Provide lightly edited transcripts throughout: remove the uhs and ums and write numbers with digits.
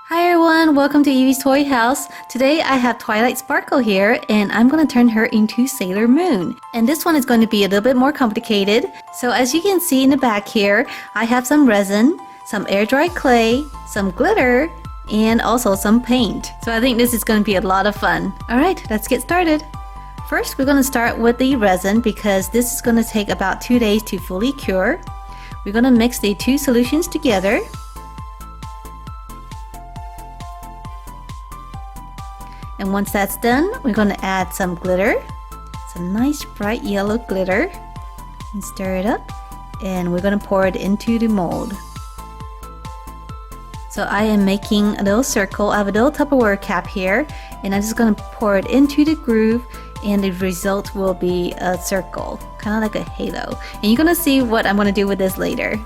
Hi everyone, welcome to Evie's Toy House. Today I have Twilight Sparkle here and I'm going to turn her into Sailor Moon. And this one is going to be a little bit more complicated. So as you can see in the back here, I have some resin, some air dry clay, some glitter, and also some paint. So I think this is going to be a lot of fun. Alright, let's get started. First we're going to start with the resin because this is going to take about 2 days to fully cure. We're going to mix the two solutions together. And once that's done, we're going to add some glitter, some nice bright yellow glitter, and stir it up, and we're going to pour it into the mold. So I am making a little circle. I have a little Tupperware cap here, and I'm just going to pour it into the groove, and the result will be a circle, kind of like a halo. And you're going to see what I'm going to do with this later.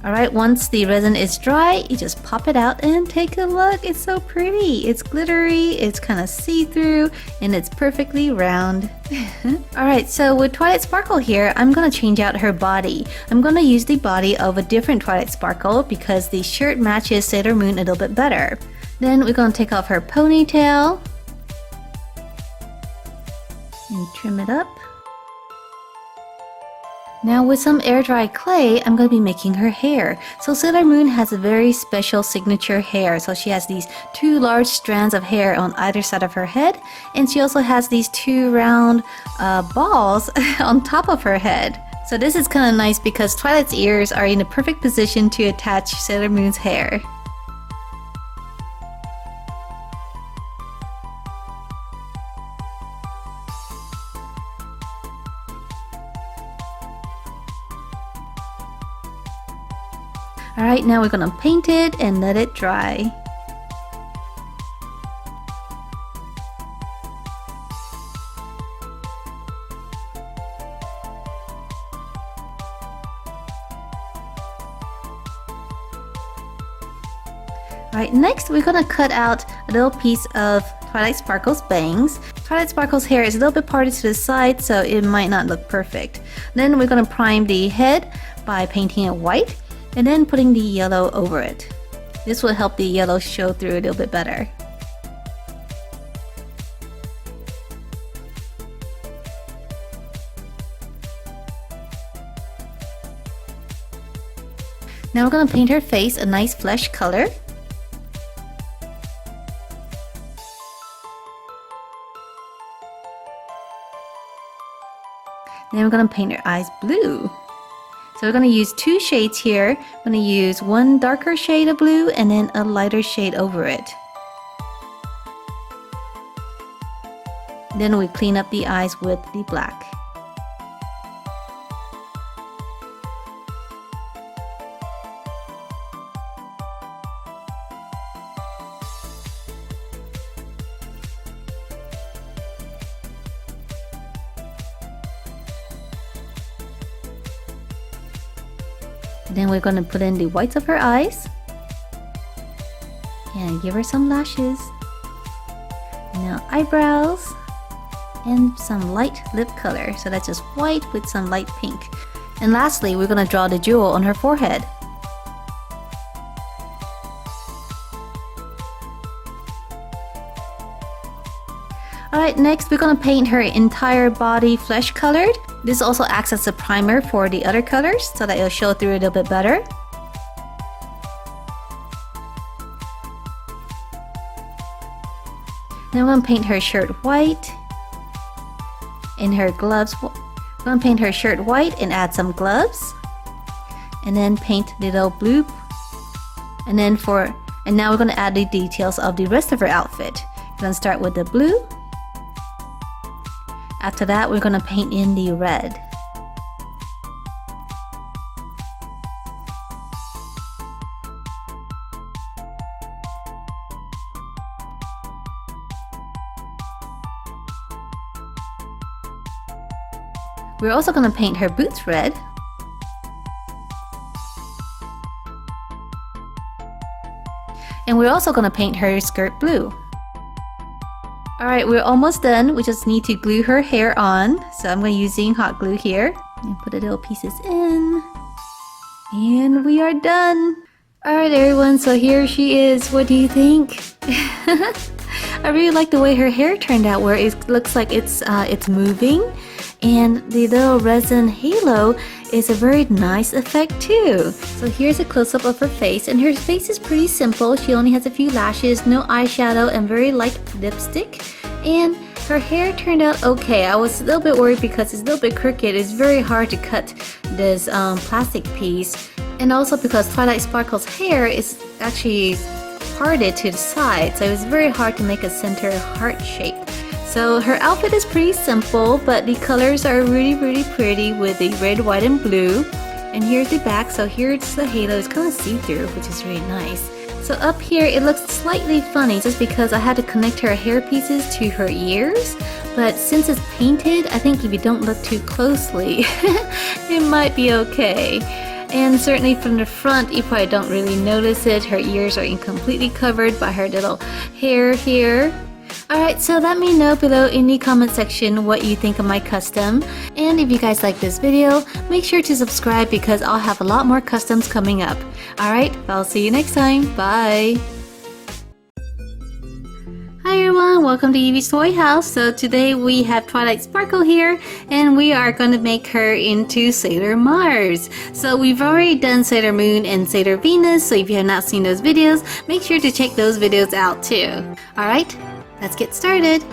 Alright, once the resin is dry, you just pop it out and take a look. It's so pretty. It's glittery, it's kind of see-through, and it's perfectly round. Alright, so with Twilight Sparkle here, I'm going to change out her body. I'm going to use the body of a different Twilight Sparkle because the shirt matches Sailor Moon a little bit better. Then we're going to take off her ponytail and trim it up. Now with some air dry clay, I'm going to be making her hair. So Sailor Moon has a very special signature hair. So she has these two large strands of hair on either side of her head. And she also has these two round balls on top of her head. So this is kind of nice because Twilight's ears are in the perfect position to attach Sailor Moon's hair. Alright, now we're going to paint it and let it dry. Alright, next we're going to cut out a little piece of Twilight Sparkle's bangs. Twilight Sparkle's hair is a little bit parted to the side, so it might not look perfect. Then we're going to prime the head by painting it white, and then putting the yellow over it. This will help the yellow show through a little bit better. Now we're going to paint her face a nice flesh color. Then we're going to paint her eyes blue. So we're going to use two shades here. I'm going to use one darker shade of blue and then a lighter shade over it. Then we clean up the eyes with the black. Then we're going to put in the whites of her eyes and give her some lashes. Now eyebrows and some light lip color. So that's just white with some light pink. And lastly, we're going to draw the jewel on her forehead. Alright, next we're going to paint her entire body flesh colored. This also acts as a primer for the other colors so that it'll show through a little bit better. Then we're going to paint her shirt white and her gloves. We're going to paint her shirt white and add some gloves. And then paint the little blue. And now we're going to add the details of the rest of her outfit. We're going to start with the blue. After that, we're going to paint in the red. We're also going to paint her boots red. And we're also going to paint her skirt blue. Alright, we're almost done. We just need to glue her hair on. So I'm going to be using hot glue here. And put the little pieces in. And we are done. Alright everyone, so here she is. What do you think? I really like the way her hair turned out, where it looks like it's moving, and the little resin halo is a very nice effect too. So here's a close-up of her face, and her face is pretty simple. She only has a few lashes, no eyeshadow, and very light lipstick. And her hair turned out okay. I was a little bit worried because it's a little bit crooked. It's very hard to cut this plastic piece, and also because Twilight Sparkle's hair is actually parted to the side, so it was very hard to make a center heart shape. So her outfit is pretty simple, but the colors are really pretty with the red, white, and blue. And here's the back, so here's the halo. It's kind of see-through, which is really nice. So up here it looks slightly funny just because I had to connect her hair pieces to her ears, but since it's painted, I think if you don't look too closely it might be okay. And certainly from the front, you probably don't really notice it. Her ears are incompletely covered by her little hair here. Alright, so let me know below in the comment section what you think of my custom. And if you guys like this video, make sure to subscribe because I'll have a lot more customs coming up. Alright, I'll see you next time. Bye! Hi everyone, welcome to Evie's Toy House. So today we have Twilight Sparkle here, and we are going to make her into Sailor Mars. So we've already done Sailor Moon and Sailor Venus, so if you have not seen those videos, make sure to check those videos out too. Alright, let's get started.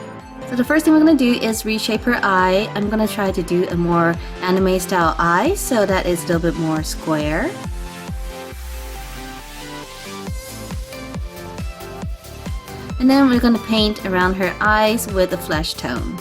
So the first thing we're going to do is reshape her eye. I'm going to try to do a more anime style eye, so that is a little bit more square. And then we're going to paint around her eyes with a flesh tone.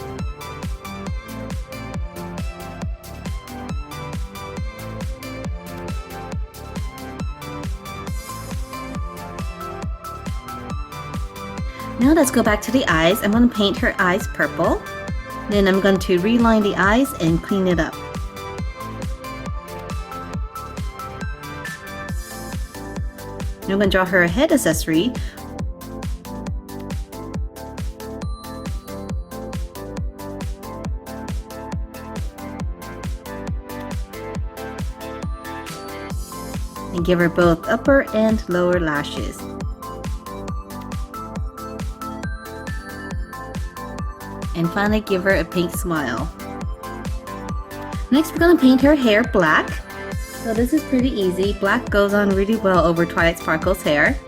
Now let's go back to the eyes. I'm going to paint her eyes purple. Then I'm going to reline the eyes and clean it up. Now I'm going to draw her a head accessory. And give her both upper and lower lashes. And finally give her a pink smile. Next we're going to paint her hair black. So this is pretty easy. Black goes on really well over Twilight Sparkle's hair.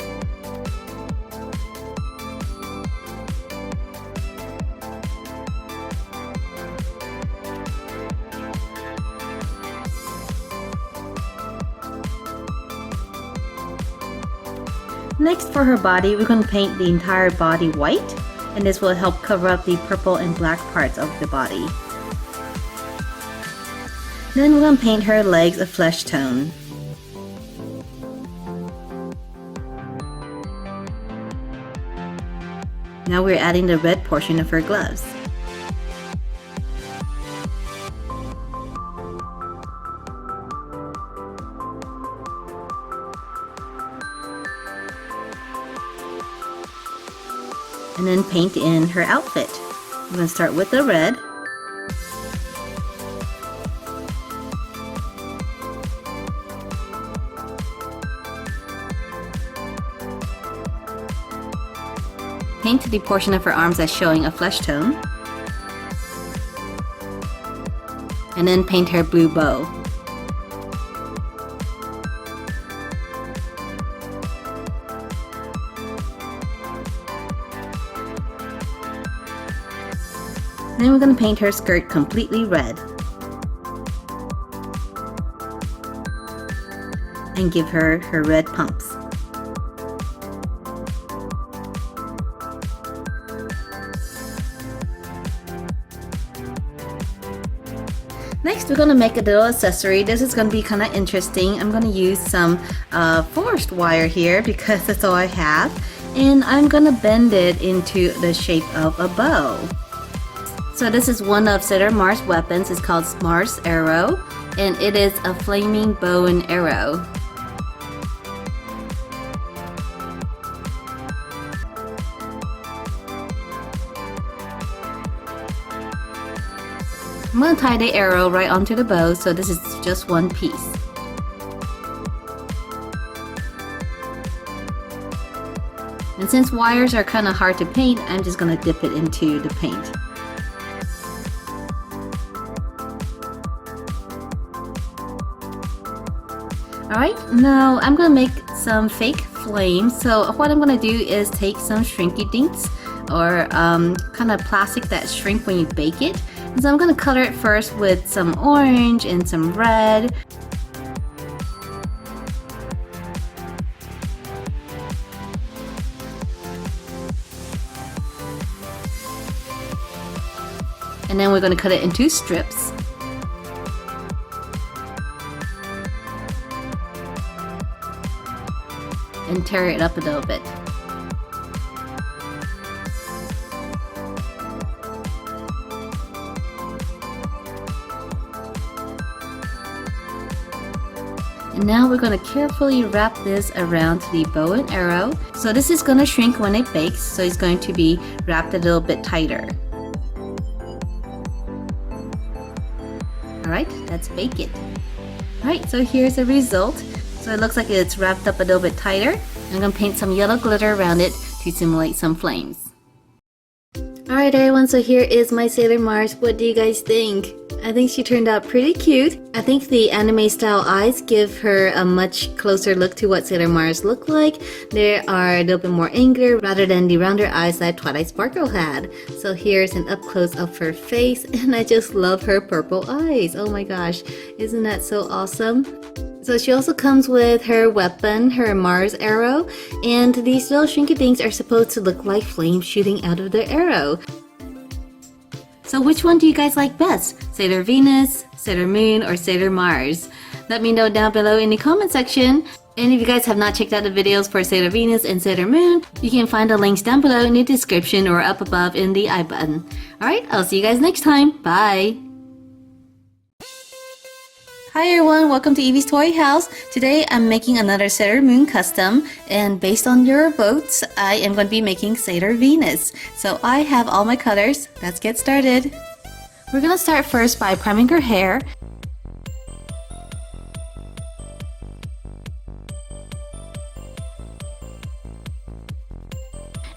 Next, for her body, we're going to paint the entire body white, and this will help cover up the purple and black parts of the body. Then we're going to paint her legs a flesh tone. Now we're adding the red portion of her gloves. And then paint in her outfit. I'm going to start with the red. Paint the portion of her arms that's showing a flesh tone. And then paint her blue bow. Then we're going to paint her skirt completely red. And give her her red pumps. Next we're going to make a little accessory. This is going to be kind of interesting. I'm going to use some forest wire here because that's all I have. And I'm going to bend it into the shape of a bow. So this is one of Sailor Mars' weapons. It's called Mars Arrow, and it is a flaming bow and arrow. I'm going to tie the arrow right onto the bow, so this is just one piece. And since wires are kind of hard to paint, I'm just going to dip it into the paint. Alright, now I'm going to make some fake flames. So what I'm going to do is take some shrinky dinks, or kind of plastic that shrink when you bake it. And so I'm going to color it first with some orange and some red. And then we're going to cut it into strips. And tear it up a little bit. And now we're going to carefully wrap this around the bow and arrow. So this is going to shrink when it bakes, so it's going to be wrapped a little bit tighter. Alright, let's bake it. Alright, so here's the result. So it looks like it's wrapped up a little bit tighter. I'm going to paint some yellow glitter around it to simulate some flames. Alright everyone, so here is my Sailor Mars. What do you guys think? I think she turned out pretty cute. I think the anime style eyes give her a much closer look to what Sailor Mars looked like. They are a little bit more angular rather than the rounder eyes that Twilight Sparkle had. So here's an up close of her face, and I just love her purple eyes. Oh my gosh, isn't that so awesome? So she also comes with her weapon, her Mars arrow, and these little shrinky things are supposed to look like flames shooting out of the arrow. So which one do you guys like best? Sailor Venus, Sailor Moon, or Sailor Mars? Let me know down below in the comment section. And if you guys have not checked out the videos for Sailor Venus and Sailor Moon, you can find the links down below in the description or up above in the I button. Alright, I'll see you guys next time. Bye! Hi everyone, welcome to Evie's Toy House. Today I'm making another Sailor Moon custom, and based on your votes, I am going to be making Sailor Venus. So I have all my colors. Let's get started. We're going to start first by priming her hair.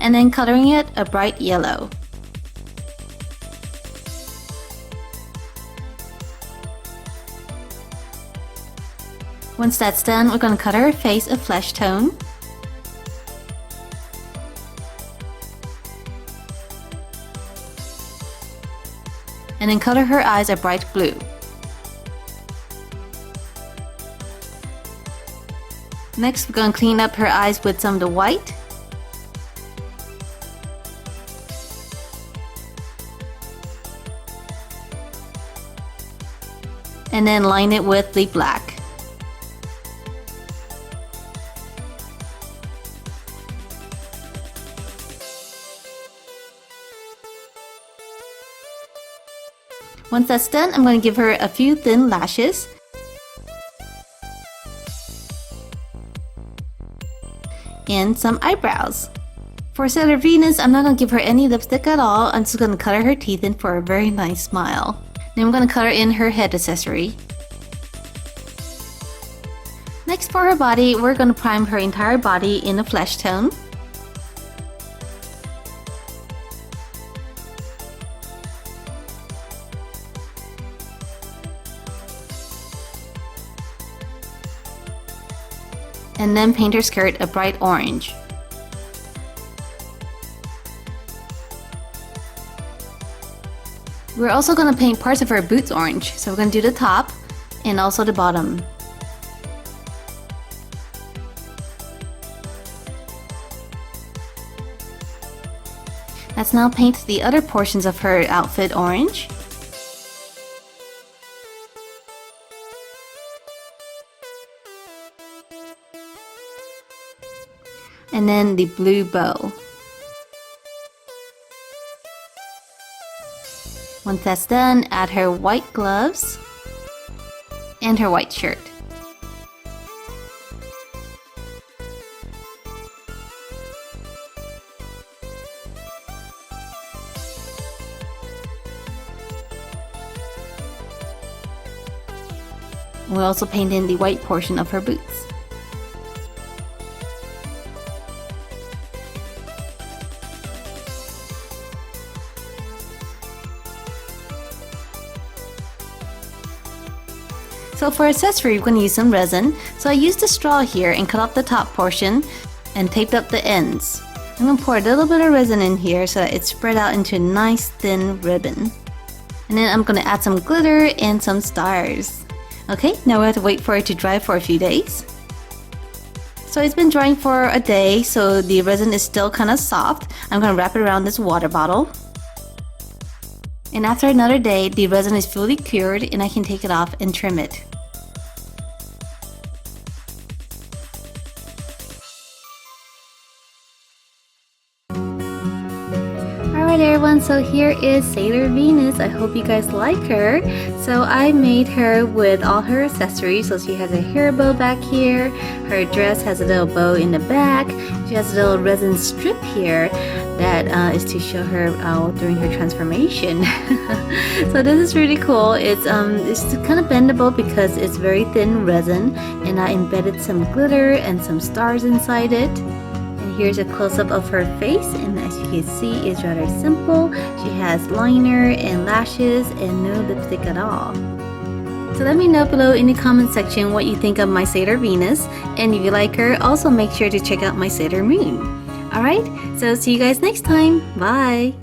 And then coloring it a bright yellow. Once that's done, we're going to color her face a flesh tone. And then color her eyes a bright blue. Next, we're going to clean up her eyes with some of the white. And then line it with the black. Once that's done, I'm going to give her a few thin lashes. And some eyebrows. For Sailor Venus, I'm not going to give her any lipstick at all. I'm just going to color her teeth in for a very nice smile. Then I'm going to color in her head accessory. Next, for her body, we're going to prime her entire body in a flesh tone. And then paint her skirt a bright orange. We're also going to paint parts of her boots orange, so we're going to do the top and also the bottom. Let's now paint the other portions of her outfit orange. And then the blue bow. Once that's done, add her white gloves and her white shirt. We'll also paint in the white portion of her boots. So for accessory, we're going to use some resin. So I used a straw here and cut off the top portion and taped up the ends. I'm going to pour a little bit of resin in here so that it's spread out into a nice thin ribbon. And then I'm going to add some glitter and some stars. Okay, now we have to wait for it to dry for a few days. So it's been drying for a day, so the resin is still kind of soft. I'm going to wrap it around this water bottle. And after another day, the resin is fully cured and I can take it off and trim it. Alright everyone, so here is Sailor Venus. I hope you guys like her. So I made her with all her accessories. So she has a hair bow back here. Her dress has a little bow in the back. She has a little resin strip here that is to show her during her transformation. So this is really cool. It's kind of bendable because it's very thin resin, and I embedded some glitter and some stars inside it. Here's a close-up of her face, and as you can see, it's rather simple. She has liner and lashes and no lipstick at all. So let me know below in the comment section what you think of my Sailor Venus, and if you like her, also make sure to check out my Sailor Moon. Alright, so see you guys next time. Bye!